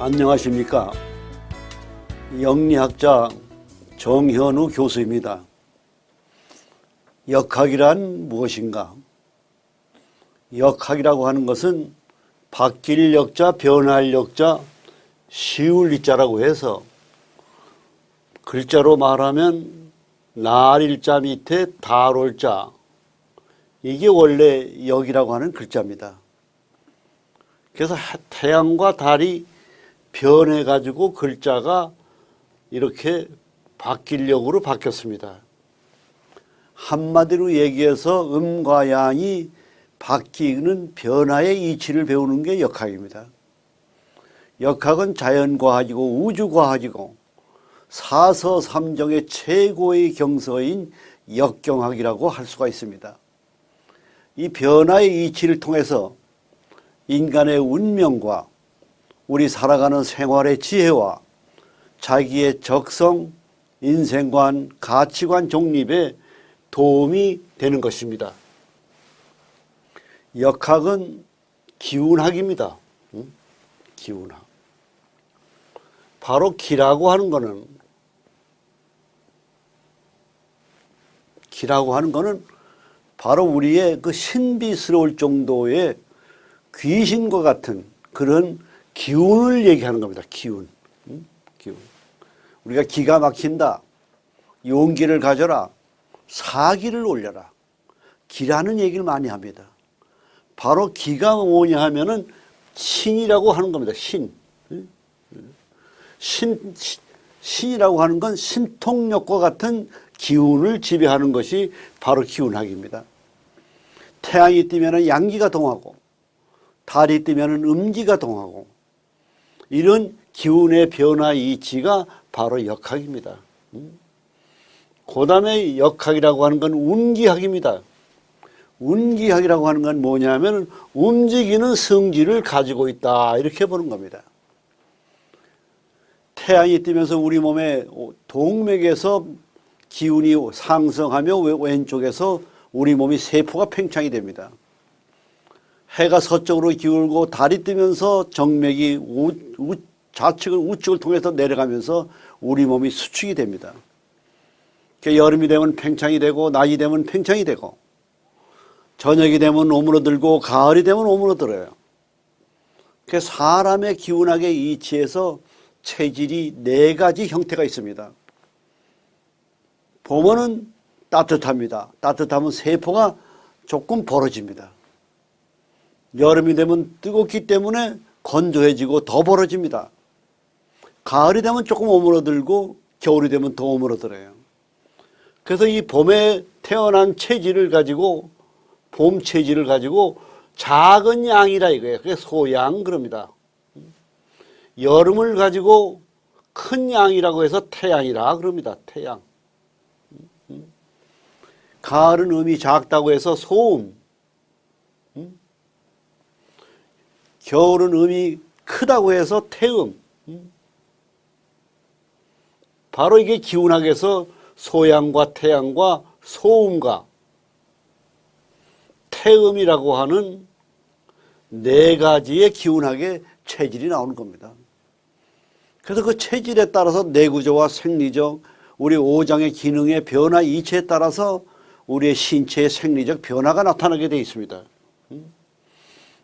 안녕하십니까. 영리학자 정현우 교수입니다. 역학이란 무엇인가? 역학이라고 하는 것은 바뀔 역자, 변할 역자, 시울 이자라고 해서 글자로 말하면 날일자 밑에 달올자, 이게 원래 역이라고 하는 글자입니다. 그래서 태양과 달이 변해가지고 글자가 이렇게 바뀔 역으로 바뀌었습니다. 한마디로 얘기해서 음과 양이 바뀌는 변화의 이치를 배우는 게 역학입니다. 역학은 자연과학이고 우주과학이고 사서삼정의 최고의 경서인 역경학이라고 할 수가 있습니다. 이 변화의 이치를 통해서 인간의 운명과 우리 살아가는 생활의 지혜와 자기의 적성, 인생관, 가치관 정립에 도움이 되는 것입니다. 역학은 기운학입니다. 기운학. 바로 기라고 하는 거는 바로 우리의 그 신비스러울 정도의 귀신과 같은 그런 기운을 얘기하는 겁니다. 기운. 기운. 우리가 기가 막힌다. 용기를 가져라. 사기를 올려라. 기라는 얘기를 많이 합니다. 바로 기가 뭐냐 하면은 신이라고 하는 겁니다. 신이라고 하는 건 신통력과 같은 기운을 지배하는 것이 바로 기운학입니다. 태양이 뜨면 양기가 동하고 달이 뜨면 음기가 동하고 이런 기운의 변화 이치가 바로 역학입니다. 그 다음에 역학이라고 하는 건 운기학입니다. 운기학이라고 하는 건 뭐냐면 움직이는 성질을 가지고 있다 이렇게 보는 겁니다. 태양이 뜨면서 우리 몸의 동맥에서 기운이 상승하며 왼쪽에서 우리 몸이 세포가 팽창이 됩니다. 해가 서쪽으로 기울고 달이 뜨면서 정맥이 우측을 통해서 내려가면서 우리 몸이 수축이 됩니다. 여름이 되면 팽창이 되고 낮이 되면 팽창이 되고 저녁이 되면 오므러들고 가을이 되면 오므러들어요. 사람의 기운학의 이치에서 체질이 4가지 형태가 있습니다. 봄은 따뜻합니다. 따뜻하면 세포가 조금 벌어집니다. 여름이 되면 뜨겁기 때문에 건조해지고 더 벌어집니다. 가을이 되면 조금 오므러들고 겨울이 되면 더 오므러들어요. 그래서 이 봄에 태어난 체질을 가지고 봄 체질을 가지고 작은 양이라 이거예요. 그게 소양 그럽니다. 여름을 가지고 큰 양이라고 해서 태양이라 그럽니다. 태양. 가을은 음이 작다고 해서 소음. 겨울은 음이 크다고 해서 태음. 바로 이게 기운학에서 소양과 태양과 소음과 태음이라고 하는 4가지의 기운학의 체질이 나오는 겁니다. 그래서 그 체질에 따라서 내구조와 생리적, 우리 오장의 기능의 변화 이치에 따라서 우리의 신체의 생리적 변화가 나타나게 되어 있습니다.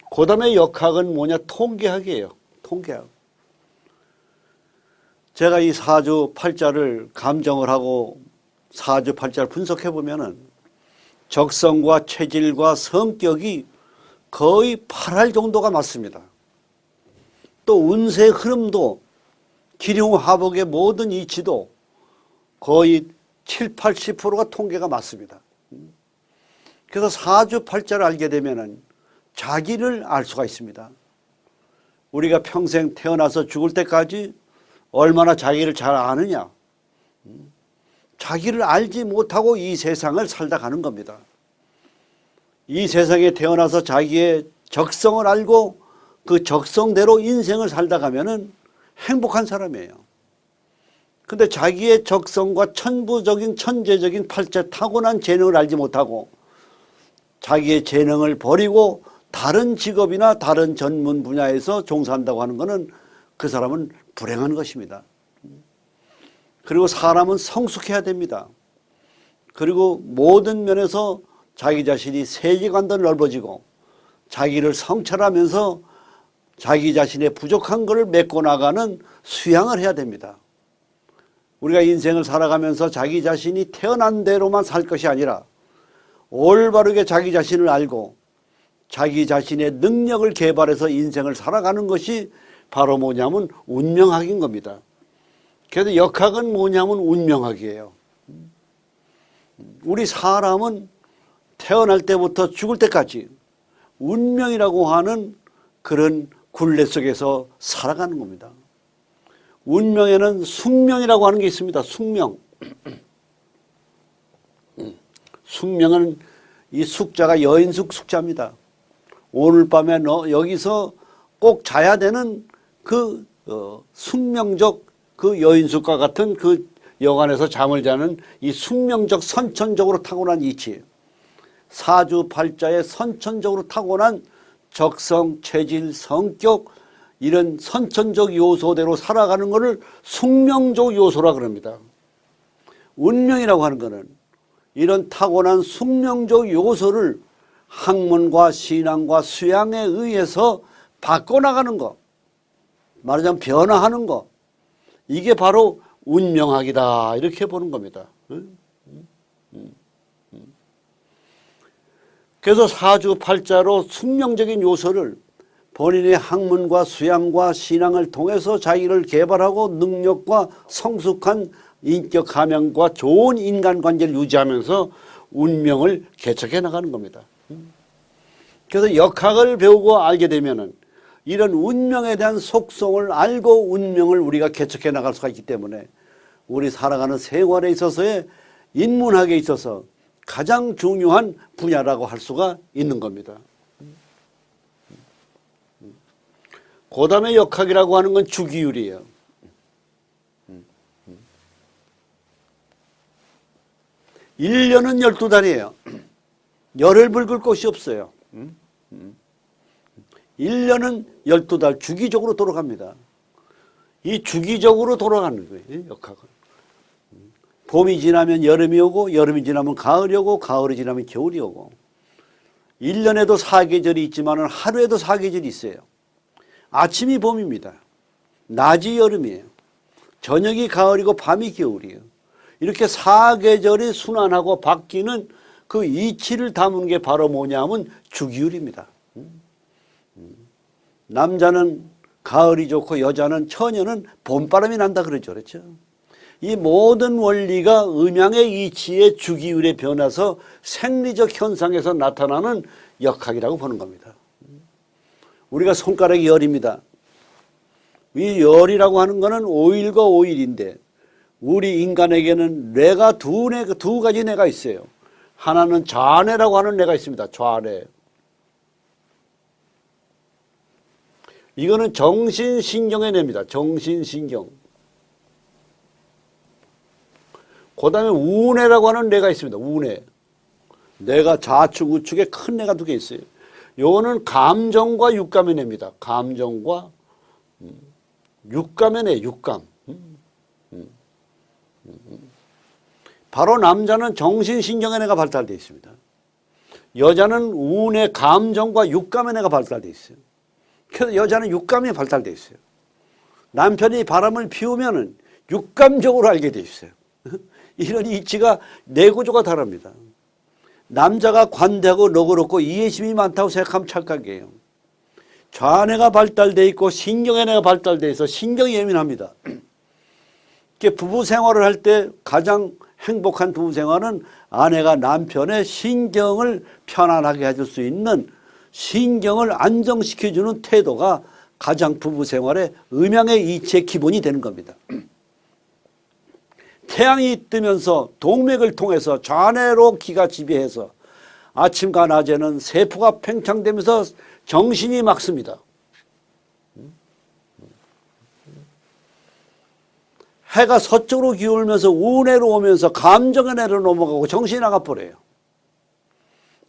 그 다음에 역학은 뭐냐? 통계학이에요. 통계학. 제가 이 사주팔자를 감정을 하고 사주팔자를 분석해 보면은 적성과 체질과 성격이 거의 8할 정도가 맞습니다. 또 운세의 흐름도 기룡화복의 모든 이치도 거의 7, 80%가 통계가 맞습니다. 그래서 사주팔자를 알게 되면은 자기를 알 수가 있습니다. 우리가 평생 태어나서 죽을 때까지 얼마나 자기를 잘 아느냐. 자기를 알지 못하고 이 세상을 살다 가는 겁니다. 이 세상에 태어나서 자기의 적성을 알고 그 적성대로 인생을 살다 가면은 행복한 사람이에요. 근데 자기의 적성과 천부적인 천재적인 팔자 타고난 재능을 알지 못하고 자기의 재능을 버리고 다른 직업이나 다른 전문 분야에서 종사한다고 하는 것은 그 사람은 불행한 것입니다. 그리고 사람은 성숙해야 됩니다. 그리고 모든 면에서 자기 자신이 세계관도 넓어지고 자기를 성찰하면서 자기 자신의 부족한 것을 메꿔 나가는 수양을 해야 됩니다. 우리가 인생을 살아가면서 자기 자신이 태어난 대로만 살 것이 아니라 올바르게 자기 자신을 알고 자기 자신의 능력을 개발해서 인생을 살아가는 것이 바로 뭐냐면 운명학인 겁니다. 그래서 역학은 뭐냐면 운명학이에요. 우리 사람은 태어날 때부터 죽을 때까지 운명이라고 하는 그런 굴레 속에서 살아가는 겁니다. 운명에는 숙명이라고 하는 게 있습니다. 숙명. 숙명은 이 숙자가 여인숙 숙자입니다. 오늘 밤에 너 여기서 꼭 자야 되는 그 숙명적 그 여인숙과 같은 그 여관에서 잠을 자는 이 숙명적 선천적으로 타고난 이치, 사주팔자의 선천적으로 타고난 적성, 체질, 성격 이런 선천적 요소대로 살아가는 것을 숙명적 요소라 그럽니다. 운명이라고 하는 것은 이런 타고난 숙명적 요소를 학문과 신앙과 수양에 의해서 바꿔나가는 것, 말하자면 변화하는 것, 이게 바로 운명학이다 이렇게 보는 겁니다. 그래서 사주팔자로 숙명적인 요소를 본인의 학문과 수양과 신앙을 통해서 자기를 개발하고 능력과 성숙한 인격 감양과 좋은 인간관계를 유지하면서 운명을 개척해 나가는 겁니다. 그래서 역학을 배우고 알게 되면은 이런 운명에 대한 속성을 알고 운명을 우리가 개척해 나갈 수가 있기 때문에 우리 살아가는 생활에 있어서의 인문학에 있어서 가장 중요한 분야라고 할 수가 있는 겁니다. 그 다음에 역학이라고 하는 건 주기율이에요. 1년은 12달이에요. 열을 붉을 곳이 없어요. 1년은 12달 주기적으로 돌아갑니다. 이 주기적으로 돌아가는 거예요. 역학은. 봄이 지나면 여름이 오고 여름이 지나면 가을이 오고 가을이 지나면 겨울이 오고 1년에도 4계절이 있지만 하루에도 4계절이 있어요. 아침이 봄입니다. 낮이 여름이에요. 저녁이 가을이고 밤이 겨울이에요. 이렇게 4계절이 순환하고 바뀌는 그 이치를 담은 게 바로 뭐냐면 주기율입니다. 남자는 가을이 좋고 여자는 처녀는 봄바람이 난다 그러죠. 그렇죠? 이 모든 원리가 음양의 이치의 주기율에 변해서 생리적 현상에서 나타나는 역학이라고 보는 겁니다. 우리가 손가락이 열입니다. 이 열이라고 하는 것은 5일과 5일인데 우리 인간에게는 뇌가 두 가지 뇌가 있어요. 하나는 좌뇌라고 하는 뇌가 있습니다. 좌뇌. 이거는 정신신경의 뇌입니다. 정신신경. 그 다음에 우뇌라고 하는 뇌가 있습니다. 우뇌. 뇌가 좌측, 우측에 큰 뇌가 두 개 있어요. 요거는 감정과 육감의 뇌입니다. 감정과 육감의 뇌, 육감. 바로 남자는 정신신경의 뇌가 발달되어 있습니다. 여자는 우뇌, 감정과 육감의 뇌가 발달되어 있어요. 그래서 여자는 육감이 발달되어 있어요. 남편이 바람을 피우면은 육감적으로 알게 되어 있어요. 이런 이치가 뇌구조가 다릅니다. 남자가 관대하고 너그럽고 이해심이 많다고 생각하면 착각이에요. 좌뇌가 발달되어 있고 신경의 뇌가 발달되어 있어 신경이 예민합니다. 부부 생활을 할 때 가장 행복한 부부 생활은 아내가 남편의 신경을 편안하게 해줄 수 있는 신경을 안정시켜주는 태도가 가장 부부 생활의 음양의 이치의 기본이 되는 겁니다. 태양이 뜨면서 동맥을 통해서 좌뇌로 기가 지배해서 아침과 낮에는 세포가 팽창되면서 정신이 맑습니다. 해가 서쪽으로 기울면서 우뇌로 오면서 감정의 뇌로 넘어가고 정신이 나가버려요.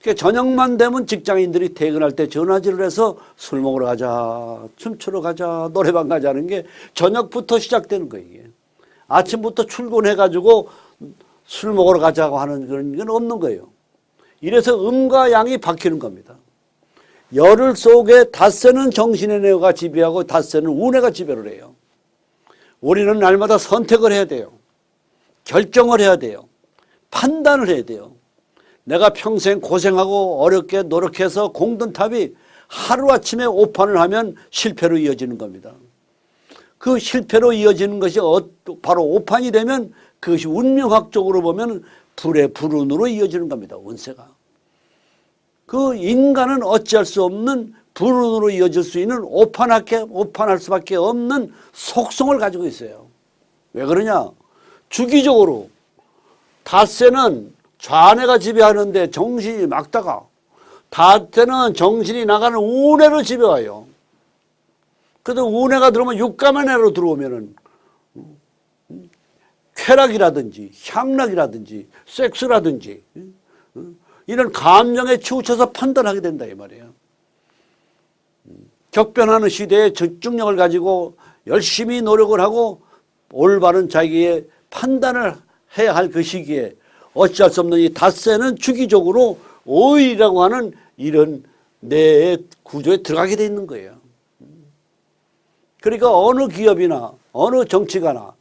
그러니까 저녁만 되면 직장인들이 퇴근할 때 전화질을 해서 술 먹으러 가자, 춤추러 가자, 노래방 가자는 게 저녁부터 시작되는 거예요. 이게. 아침부터 출근해가지고 술 먹으러 가자고 하는 그런 건 없는 거예요. 이래서 음과 양이 바뀌는 겁니다. 열흘 속에 닷새는 정신의 내가 지배하고 닷새는 운해가 지배를 해요. 우리는 날마다 선택을 해야 돼요. 결정을 해야 돼요. 판단을 해야 돼요. 내가 평생 고생하고 어렵게 노력해서 공든 탑이 하루아침에 오판을 하면 실패로 이어지는 겁니다. 그 실패로 이어지는 것이 바로 오판이 되면 그것이 운명학적으로 보면 불의 불운으로 이어지는 겁니다. 운세가. 그 인간은 어찌할 수 없는 불운으로 이어질 수 있는 오판할 수밖에 없는 속성을 가지고 있어요. 왜 그러냐? 주기적으로 닷새는 좌뇌가 지배하는데 정신이 막다가 닷새는 정신이 나가는 우뇌로 지배와요. 그래도 우뇌가 들어오면 육가만뇌로 들어오면은 쾌락이라든지 향락이라든지 섹스라든지 이런 감정에 치우쳐서 판단하게 된다 이 말이에요. 격변하는 시대에 집중력을 가지고 열심히 노력을 하고 올바른 자기의 판단을 해야 할 그 시기에 어찌할 수 없는 이 닷새는 주기적으로 오일이라고 하는 이런 뇌의 구조에 들어가게 돼 있는 거예요. 그러니까 어느 기업이나 어느 정치가나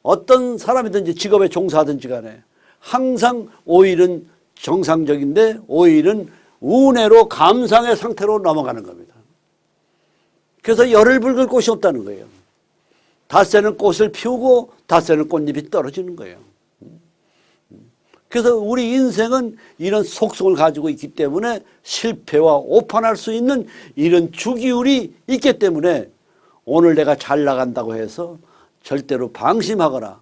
어떤 사람이든지 직업에 종사하든지 간에 항상 오일은 정상적인데 오일은 운해로 감상의 상태로 넘어가는 겁니다. 그래서 열을 붉을 꽃이 없다는 거예요. 닷새는 꽃을 피우고 닷새는 꽃잎이 떨어지는 거예요. 그래서 우리 인생은 이런 속성을 가지고 있기 때문에 실패와 오판할 수 있는 이런 주기율이 있기 때문에 오늘 내가 잘 나간다고 해서 절대로 방심하거나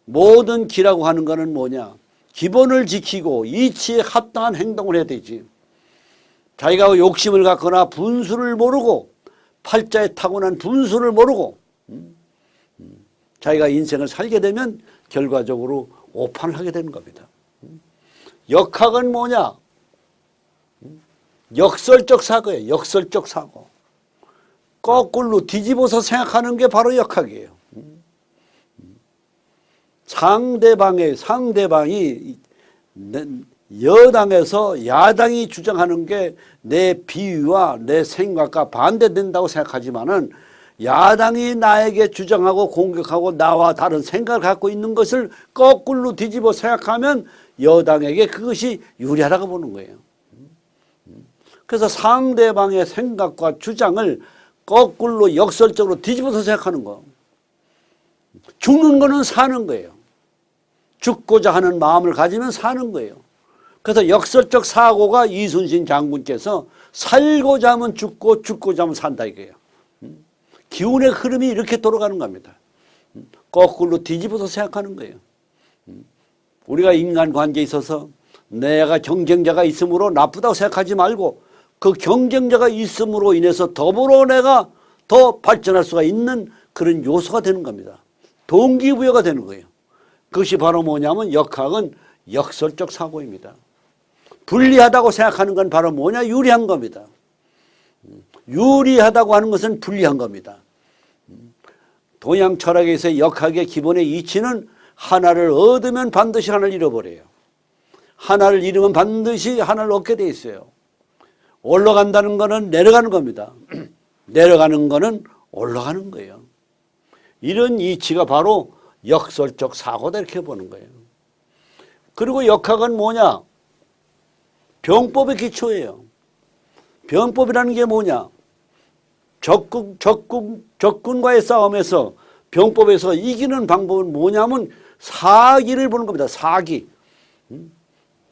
모든 기라고 하는 것은 뭐냐? 기본을 지키고 이치에 합당한 행동을 해야 되지. 자기가 욕심을 갖거나 분수를 모르고 팔자에 타고난 분수를 모르고 자기가 인생을 살게 되면 결과적으로 오판을 하게 되는 겁니다. 역학은 뭐냐? 역설적 사고예요. 역설적 사고. 거꾸로 뒤집어서 생각하는 게 바로 역학이에요. 상대방이 여당에서 야당이 주장하는 게 내 비위와 내 생각과 반대된다고 생각하지만은 야당이 나에게 주장하고 공격하고 나와 다른 생각을 갖고 있는 것을 거꾸로 뒤집어 생각하면 여당에게 그것이 유리하다고 보는 거예요. 그래서 상대방의 생각과 주장을 거꾸로 역설적으로 뒤집어서 생각하는 거. 죽는 거는 사는 거예요. 죽고자 하는 마음을 가지면 사는 거예요. 그래서 역설적 사고가 이순신 장군께서 살고자 하면 죽고 죽고자 하면 산다 이거예요. 기운의 흐름이 이렇게 돌아가는 겁니다. 거꾸로 뒤집어서 생각하는 거예요. 우리가 인간관계에 있어서 내가 경쟁자가 있으므로 나쁘다고 생각하지 말고 그 경쟁자가 있음으로 인해서 더불어 내가 더 발전할 수가 있는 그런 요소가 되는 겁니다. 동기부여가 되는 거예요. 그것이 바로 뭐냐면 역학은 역설적 사고입니다. 불리하다고 생각하는 건 바로 뭐냐? 유리한 겁니다. 유리하다고 하는 것은 불리한 겁니다. 동양 철학에서 역학의 기본의 이치는 하나를 얻으면 반드시 하나를 잃어버려요. 하나를 잃으면 반드시 하나를 얻게 돼 있어요. 올라간다는 것은 내려가는 겁니다. 내려가는 것은 올라가는 거예요. 이런 이치가 바로 역설적 사고다 이렇게 보는 거예요. 그리고 역학은 뭐냐? 병법의 기초예요. 병법이라는 게 뭐냐? 적군과의 싸움에서 병법에서 이기는 방법은 뭐냐면 사기를 보는 겁니다. 사기.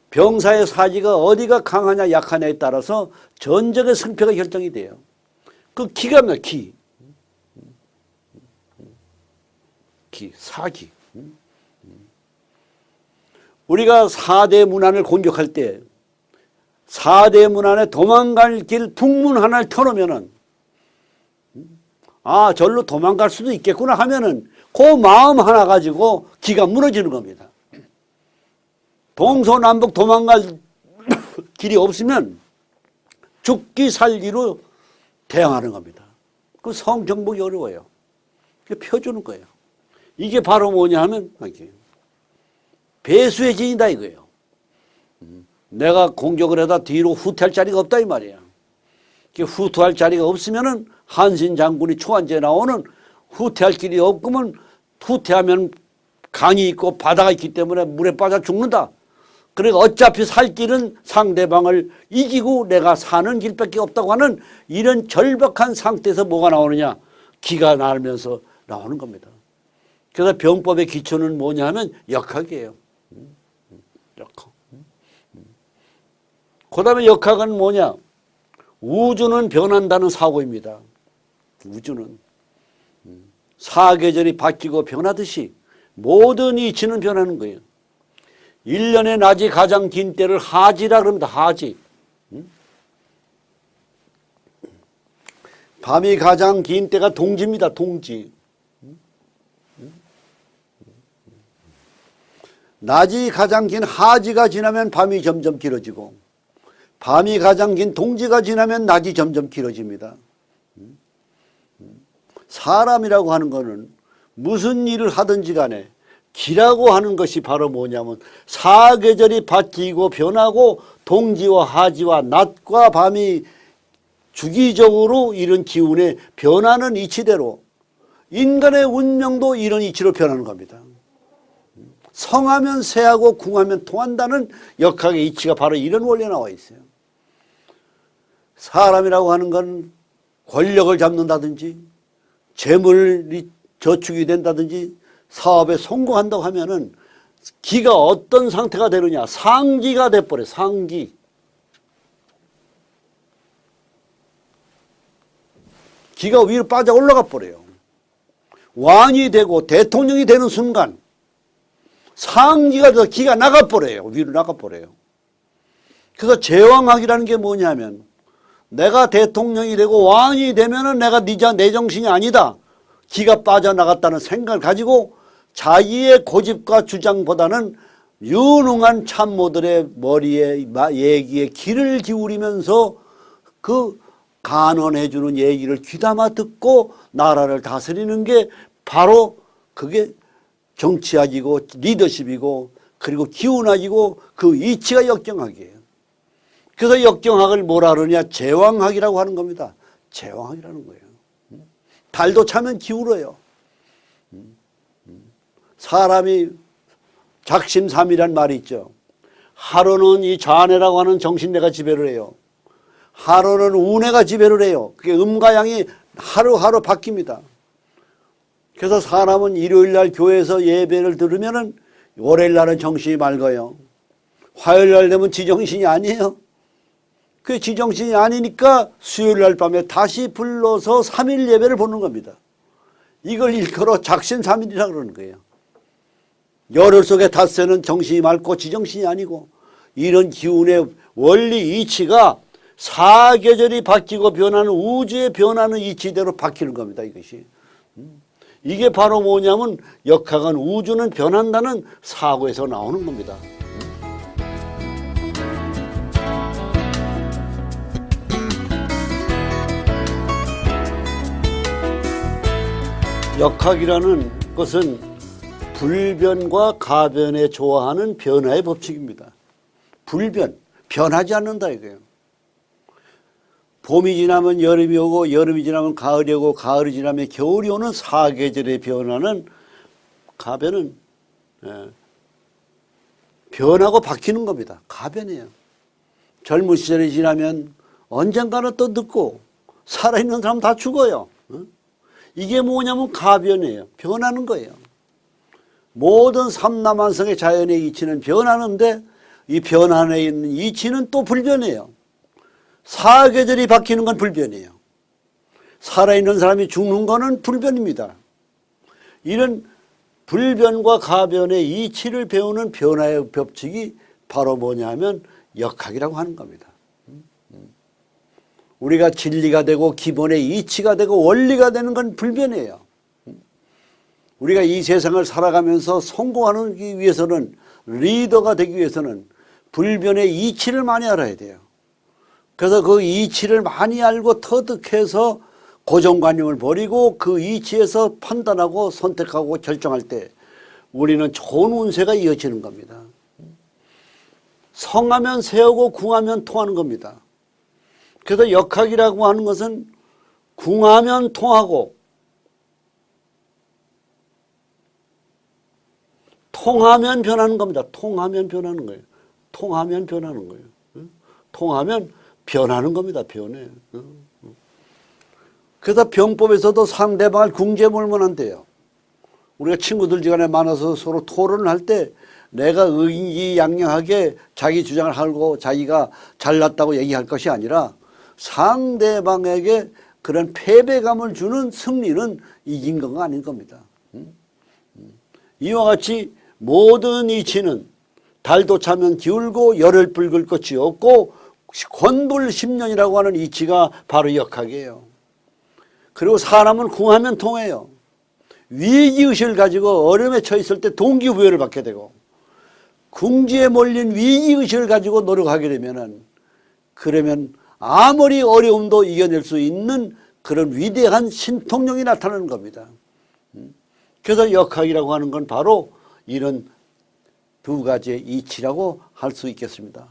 병사의 사기가 어디가 강하냐 약하냐에 따라서 전적의 승패가 결정이 돼요. 그 기가 뭐냐? 기. 사기. 우리가 4대 문안을 공격할 때 4대 문안에 도망갈 길 북문 하나를 터놓으면은 아 절로 도망갈 수도 있겠구나 하면은 그 마음 하나 가지고 기가 무너지는 겁니다. 동서남북 도망갈 길이 없으면 죽기 살기로 대항하는 겁니다. 그 성정복이 어려워요. 펴주는 거예요. 이게 바로 뭐냐 하면 배수의 진이다 이거예요. 내가 공격을 해다 뒤로 후퇴할 자리가 없다 이 말이야. 후퇴할 자리가 없으면은 한신 장군이 초안제에 나오는 후퇴할 길이 없으면 후퇴하면 강이 있고 바다가 있기 때문에 물에 빠져 죽는다. 그러니까 어차피 살 길은 상대방을 이기고 내가 사는 길밖에 없다고 하는 이런 절박한 상태에서 뭐가 나오느냐. 기가 날면서 나오는 겁니다. 그래서 병법의 기초는 뭐냐 하면 역학이에요. 역학. 그 다음에 역학은 뭐냐. 우주는 변한다는 사고입니다. 우주는. 사계절이 바뀌고 변하듯이 모든 이치는 변하는 거예요. 1년의 낮이 가장 긴 때를 하지라 그럽니다. 하지. 밤이 가장 긴 때가 동지입니다. 동지. 낮이 가장 긴 하지가 지나면 밤이 점점 길어지고 밤이 가장 긴 동지가 지나면 낮이 점점 길어집니다. 사람이라고 하는 것은 무슨 일을 하든지 간에 기라고 하는 것이 바로 뭐냐면 사계절이 바뀌고 변하고 동지와 하지와 낮과 밤이 주기적으로 이런 기운에 변하는 이치대로 인간의 운명도 이런 이치로 변하는 겁니다. 성하면 세하고 궁하면 통한다는 역학의 이치가 바로 이런 원리에 나와 있어요. 사람이라고 하는 건 권력을 잡는다든지 재물이 저축이 된다든지 사업에 성공한다고 하면은 기가 어떤 상태가 되느냐. 상기가 돼버려요. 상기. 기가 위로 빠져 올라가 버려요. 왕이 되고 대통령이 되는 순간 상기가 돼서 기가 나가버려요. 위로 나가버려요. 그래서 제왕학이라는 게 뭐냐면 내가 대통령이 되고 왕이 되면은 내가 내 정신이 아니다. 기가 빠져나갔다는 생각을 가지고 자기의 고집과 주장보다는 유능한 참모들의 머리에 얘기에 귀를 기울이면서 그 간언해주는 얘기를 귀담아 듣고 나라를 다스리는 게 바로 그게 정치학이고 리더십이고 그리고 기운학이고 그 이치가 역경학이에요. 그래서 역경학을 뭐라 그러냐. 제왕학이라고 하는 겁니다. 제왕학이라는 거예요. 달도 차면 기울어요. 사람이 작심삼일이란 말이 있죠. 하루는 이 좌뇌라고 하는 정신뇌가 지배를 해요. 하루는 우뇌가 지배를 해요. 그게 음과 양이 하루하루 바뀝니다. 그래서 사람은 일요일 날 교회에서 예배를 들으면은 월요일 날은 정신이 맑아요. 화요일 날 되면 지정신이 아니에요. 그 지정신이 아니니까 수요일 날 밤에 다시 불러서 3일 예배를 보는 겁니다. 이걸 일컬어 작심삼일이라고 그러는 거예요. 열흘 속에 닷새는 정신이 맑고 지정신이 아니고 이런 기운의 원리 이치가 사계절이 바뀌고 변하는 우주의 변하는 이치대로 바뀌는 겁니다. 이것이. 이게 바로 뭐냐면 역학은 우주는 변한다는 사고에서 나오는 겁니다. 역학이라는 것은 불변과 가변에 좋아하는 변화의 법칙입니다. 불변, 변하지 않는다 이거예요. 봄이 지나면 여름이 오고 여름이 지나면 가을이 오고 가을이 지나면 겨울이 오는 사계절의 변화는 가변은 변하고 바뀌는 겁니다. 가변이에요. 젊은 시절이 지나면 언젠가는 또 늙고 살아있는 사람 다 죽어요. 이게 뭐냐면 가변이에요. 변하는 거예요. 모든 삼라만성의 자연의 이치는 변하는데 이 변환에 있는 이치는 또 불변이에요. 사계절이 바뀌는 건 불변이에요. 살아있는 사람이 죽는 거는 불변입니다. 이런 불변과 가변의 이치를 배우는 변화의 법칙이 바로 뭐냐 하면 역학이라고 하는 겁니다. 우리가 진리가 되고 기본의 이치가 되고 원리가 되는 건 불변이에요. 우리가 이 세상을 살아가면서 성공하기 위해서는 리더가 되기 위해서는 불변의 이치를 많이 알아야 돼요. 그래서 그 이치를 많이 알고 터득해서 고정관념을 버리고 그 이치에서 판단하고 선택하고 결정할 때 우리는 좋은 운세가 이어지는 겁니다. 성하면 세우고 궁하면 통하는 겁니다. 그래서 역학이라고 하는 것은 궁하면 통하고 통하면 변하는 겁니다. 통하면 변하는 거예요. 통하면 변하는 거예요. 통하면 변하는 겁니다. 변해. 그래서 병법에서도 상대방을 궁지에 몰면 안 돼요. 우리가 친구들간에 만나서 서로 토론을 할 때 내가 의기양양하게 자기 주장을 하고 자기가 잘났다고 얘기할 것이 아니라 상대방에게 그런 패배감을 주는 승리는 이긴 건 아닌 겁니다. 이와 같이 모든 이치는 달도 차면 기울고 열을 붉을 것이 없고 권불십년이라고 하는 이치가 바로 역학이에요. 그리고 사람은 궁하면 통해요. 위기의식을 가지고 어려움에 처했을 때 동기부여를 받게 되고 궁지에 몰린 위기의식을 가지고 노력하게 되면은 그러면 아무리 어려움도 이겨낼 수 있는 그런 위대한 신통력이 나타나는 겁니다. 그래서 역학이라고 하는 건 바로 이런 두 가지의 이치라고 할 수 있겠습니다.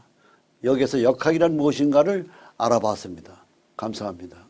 여기서 역학이란 무엇인가를 알아봤습니다. 감사합니다.